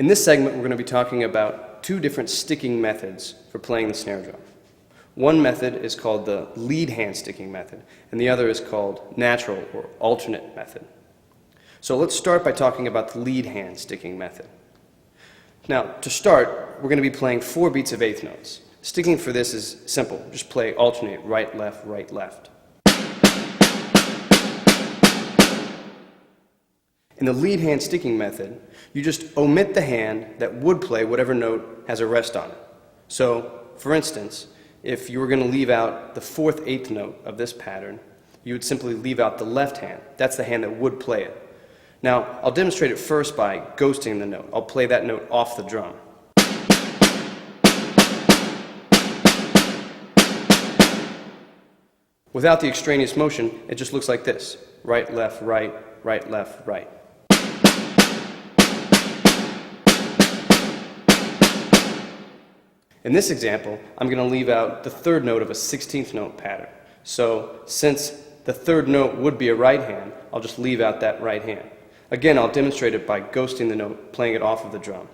In this segment, we're going to be talking about two different sticking methods for playing the snare drum. One method is called the lead hand sticking method, and the other is called natural or alternate method. So let's start by talking about the lead hand sticking method. Now, to start, we're going to be playing 4 beats of eighth notes. Sticking for this is simple. Just play alternate right, left, right, left. In the lead hand sticking method, you just omit the hand that would play whatever note has a rest on it. So, for instance, if you were going to leave out the 4th eighth note of this pattern, you would simply leave out the left hand. That's the hand that would play it. Now, I'll demonstrate it first by ghosting the note. I'll play that note off the drum. Without the extraneous motion, it just looks like this. Right, left, right, right, left, right. In this example, I'm going to leave out the 3rd note of a 16th note pattern. So, since the 3rd note would be a right hand, I'll just leave out that right hand. Again, I'll demonstrate it by ghosting the note, playing it off of the drum.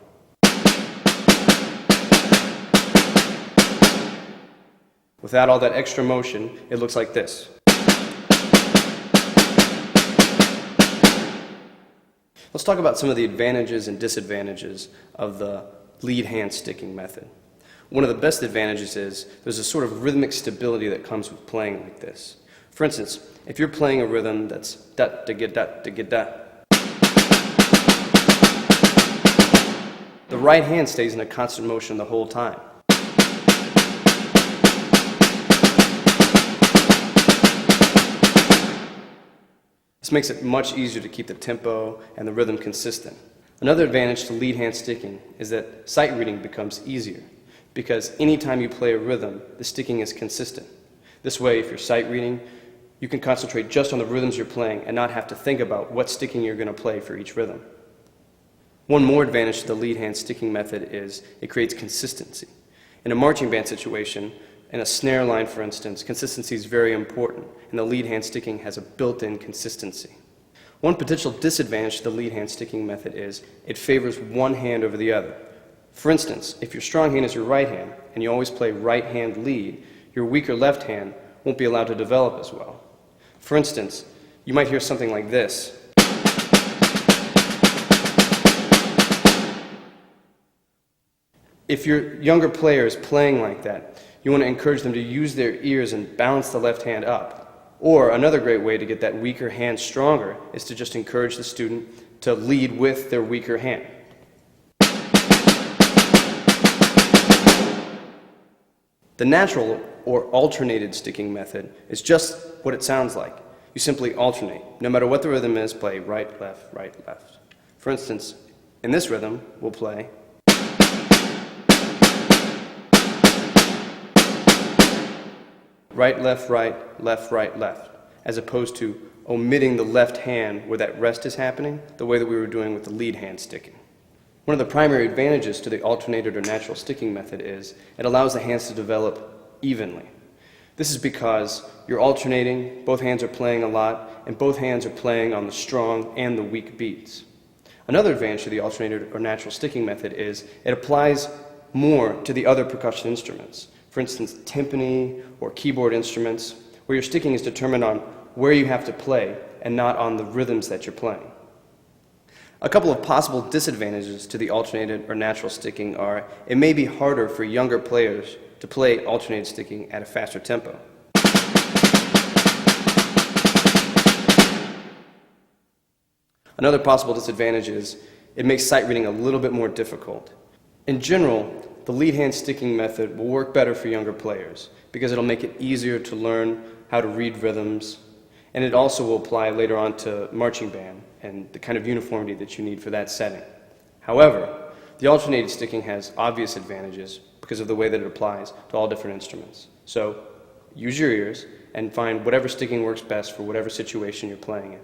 Without all that extra motion, it looks like this. Let's talk about some of the advantages and disadvantages of the lead hand sticking method. One of the best advantages is there's a sort of rhythmic stability that comes with playing like this. For instance, if you're playing a rhythm that's da-da-ga-da-da-ga-da, the right hand stays in a constant motion the whole time. This makes it much easier to keep the tempo and the rhythm consistent. Another advantage to lead hand sticking is that sight reading becomes easier, because anytime you play a rhythm, the sticking is consistent. This way, if you're sight reading, you can concentrate just on the rhythms you're playing and not have to think about what sticking you're going to play for each rhythm. One more advantage to the lead hand sticking method is it creates consistency. In a marching band situation, in a snare line for instance, consistency is very important, and the lead hand sticking has a built-in consistency. One potential disadvantage to the lead hand sticking method is it favors one hand over the other. For instance, if your strong hand is your right hand, and you always play right hand lead, your weaker left hand won't be allowed to develop as well. For instance, you might hear something like this. If your younger player is playing like that, you want to encourage them to use their ears and balance the left hand up. Or another great way to get that weaker hand stronger is to just encourage the student to lead with their weaker hand. The natural or alternated sticking method is just what it sounds like. You simply alternate. No matter what the rhythm is, play right, left, right, left. For instance, in this rhythm, we'll play right, left, right, left, right, left, as opposed to omitting the left hand where that rest is happening, the way that we were doing with the lead hand sticking. One of the primary advantages to the alternated or natural sticking method is it allows the hands to develop evenly. This is because you're alternating, both hands are playing a lot, and both hands are playing on the strong and the weak beats. Another advantage to the alternated or natural sticking method is it applies more to the other percussion instruments. For instance, timpani or keyboard instruments, where your sticking is determined on where you have to play and not on the rhythms that you're playing. A couple of possible disadvantages to the alternated or natural sticking are it may be harder for younger players to play alternated sticking at a faster tempo. Another possible disadvantage is it makes sight reading a little bit more difficult. In general, the lead hand sticking method will work better for younger players because it'll make it easier to learn how to read rhythms, and it also will apply later on to marching band and the kind of uniformity that you need for that setting. However, the alternated sticking has obvious advantages because of the way that it applies to all different instruments. So use your ears and find whatever sticking works best for whatever situation you're playing in.